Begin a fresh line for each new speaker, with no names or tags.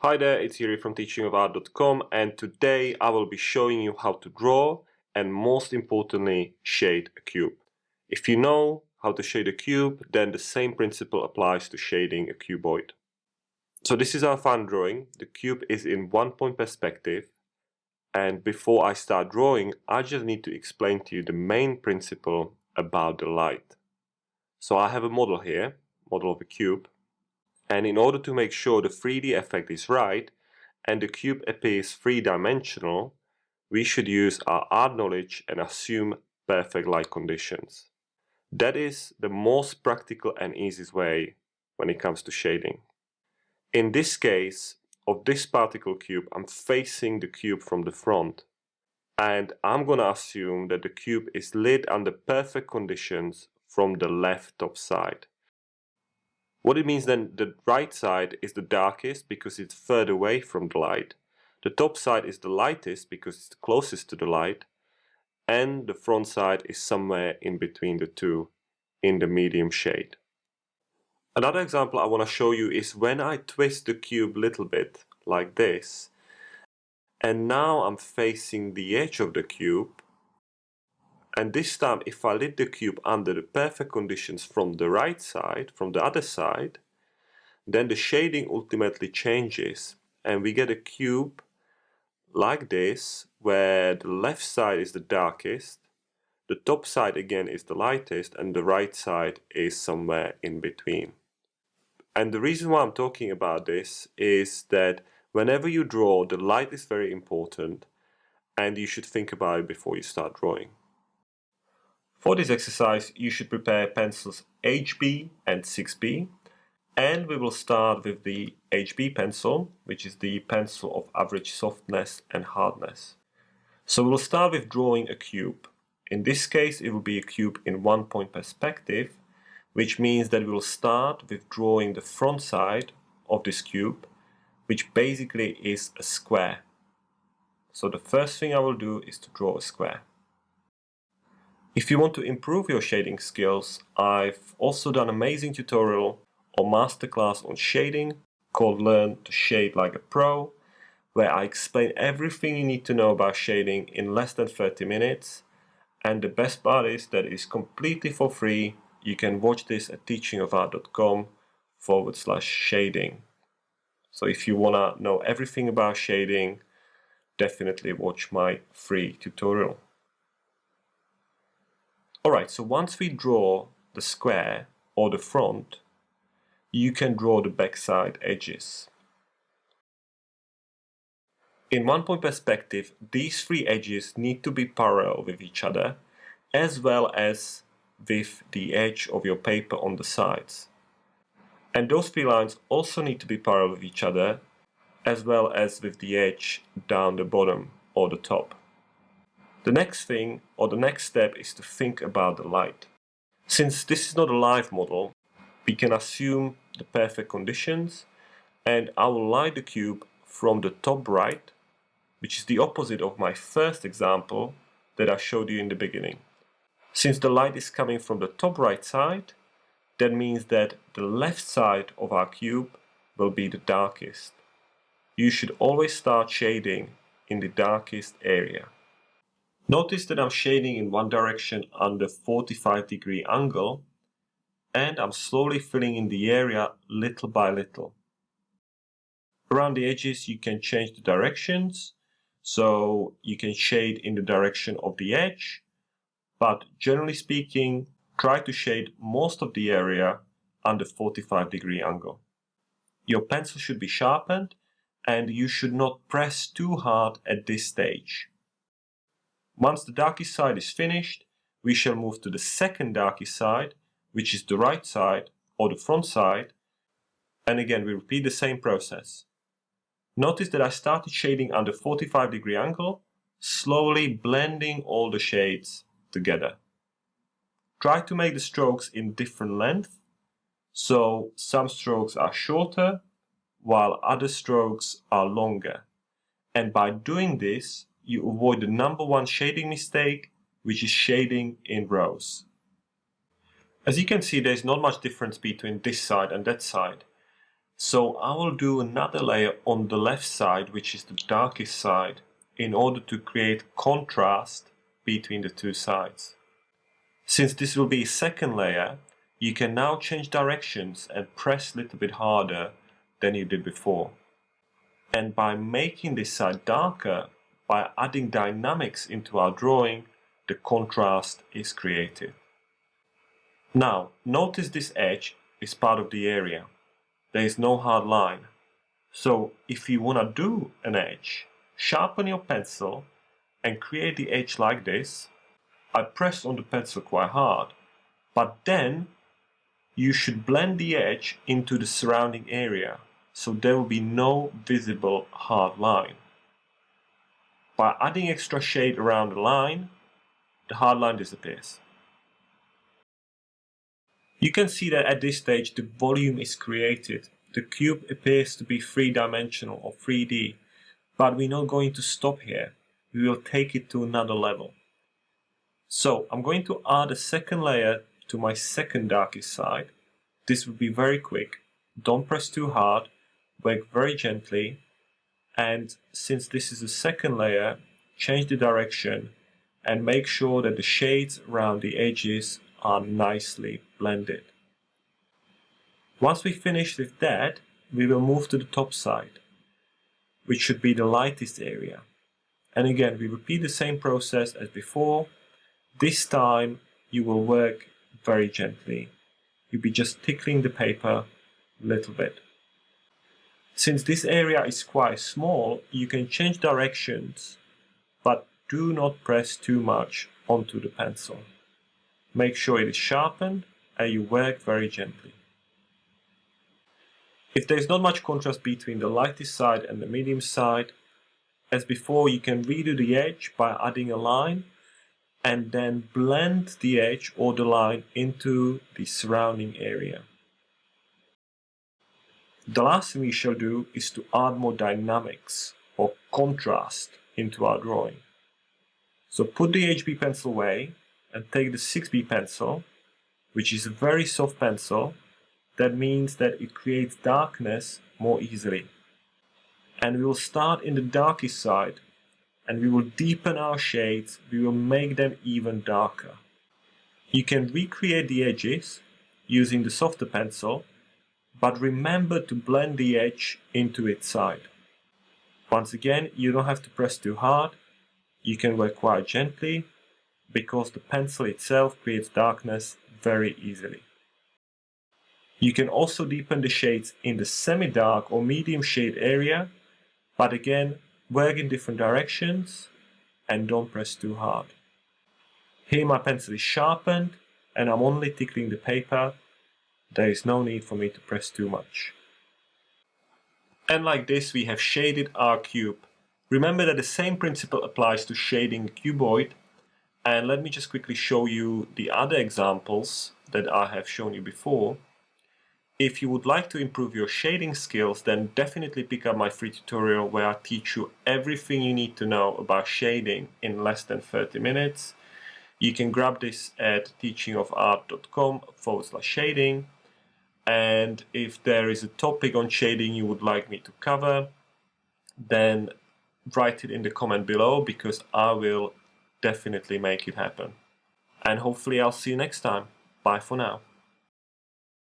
Hi there, it's Yuri from teachingofart.com, and today I will be showing you how to draw and most importantly shade a cube. If you know how to shade a cube, then the same principle applies to shading a cuboid. So this is our fun drawing. The cube is in 1-point perspective, and before I start drawing I just need to explain to you the main principle about the light. So I have a model here, model of a cube. And in order to make sure the 3D effect is right and the cube appears three-dimensional, we should use our art knowledge and assume perfect light conditions. That is the most practical and easiest way when it comes to shading. In this case of this particle cube, I'm facing the cube from the front, and I'm gonna assume that the cube is lit under perfect conditions from the left top side. What it means then, the right side is the darkest because it's further away from the light. The top side is the lightest because it's the closest to the light. And the front side is somewhere in between the two, in the medium shade. Another example I want to show you is when I twist the cube a little bit, like this. And now I'm facing the edge of the cube. And this time, if I lit the cube under the perfect conditions from the right side, from the other side, then the shading ultimately changes and we get a cube like this, where the left side is the darkest, the top side again is the lightest, and the right side is somewhere in between. And the reason why I'm talking about this is that whenever you draw, the light is very important and you should think about it before you start drawing. For this exercise, you should prepare pencils HB and 6B, and we will start with the HB pencil, which is the pencil of average softness and hardness. So we'll start with drawing a cube. In this case, it will be a cube in 1-point perspective, which means that we will start with drawing the front side of this cube, which basically is a square. So the first thing I will do is to draw a square. If you want to improve your shading skills, I've also done an amazing tutorial or masterclass on shading called Learn to Shade Like a Pro, where I explain everything you need to know about shading in less than 30 minutes. And the best part is that it's completely for free. You can watch this at teachingofart.com/shading. So if you want to know everything about shading, definitely watch my free tutorial. Alright, so once we draw the square or the front, you can draw the backside edges. In 1-point perspective, these three edges need to be parallel with each other, as well as with the edge of your paper on the sides. And those three lines also need to be parallel with each other, as well as with the edge down the bottom or the top. The next thing, or the next step, is to think about the light. Since this is not a live model, we can assume the perfect conditions, and I will light the cube from the top right, which is the opposite of my first example that I showed you in the beginning. Since the light is coming from the top right side, that means that the left side of our cube will be the darkest. You should always start shading in the darkest area. Notice that I'm shading in one direction under 45-degree angle, and I'm slowly filling in the area little by little. Around the edges you can change the directions, so you can shade in the direction of the edge, but generally speaking, try to shade most of the area under 45-degree angle. Your pencil should be sharpened, and you should not press too hard at this stage. Once the darkest side is finished, we shall move to the second darkest side, which is the right side or the front side, and again we repeat the same process. Notice that I started shading under 45-degree angle, slowly blending all the shades together. Try to make the strokes in different length, so some strokes are shorter while other strokes are longer. And by doing this, you avoid the number one shading mistake, which is shading in rows. As you can see, there's not much difference between this side and that side. So I will do another layer on the left side, which is the darkest side, in order to create contrast between the two sides. Since this will be a second layer, you can now change directions and press a little bit harder than you did before. And by making this side darker, by adding dynamics into our drawing, the contrast is created. Now, notice this edge is part of the area. There is no hard line. So if you want to do an edge, sharpen your pencil and create the edge like this. I pressed on the pencil quite hard, but then you should blend the edge into the surrounding area, so there will be no visible hard line. By adding extra shade around the line, the hard line disappears. You can see that at this stage the volume is created. The cube appears to be three-dimensional or 3D, but we're not going to stop here. We will take it to another level. So I'm going to add a second layer to my second darkest side. This will be very quick. Don't press too hard, work very gently, and since this is the second layer, change the direction and make sure that the shades around the edges are nicely blended. Once we finish with that, we will move to the top side, which should be the lightest area. And again, we repeat the same process as before. This time you will work very gently. You'll be just tickling the paper a little bit. Since this area is quite small, you can change directions, but do not press too much onto the pencil. Make sure it is sharpened and you work very gently. If there is not much contrast between the lightest side and the medium side, as before, you can redo the edge by adding a line and then blend the edge or the line into the surrounding area. The last thing we shall do is to add more dynamics or contrast into our drawing. So put the HB pencil away and take the 6B pencil, which is a very soft pencil. That means that it creates darkness more easily. And we will start in the darkest side and we will deepen our shades, we will make them even darker. You can recreate the edges using the softer pencil, but remember to blend the edge into its side. Once again, you don't have to press too hard, you can work quite gently, because the pencil itself creates darkness very easily. You can also deepen the shades in the semi-dark or medium shade area, but again, work in different directions and don't press too hard. Here my pencil is sharpened and I'm only tickling the paper. There is no need for me to press too much. And like this we have shaded our cube. Remember that the same principle applies to shading a cuboid, and let me just quickly show you the other examples that I have shown you before. If you would like to improve your shading skills, then definitely pick up my free tutorial where I teach you everything you need to know about shading in less than 30 minutes. You can grab this at teachingofart.com/shading. And if there is a topic on shading you would like me to cover, then write it in the comment below, because I will definitely make it happen. And hopefully I'll see you next time. Bye for now.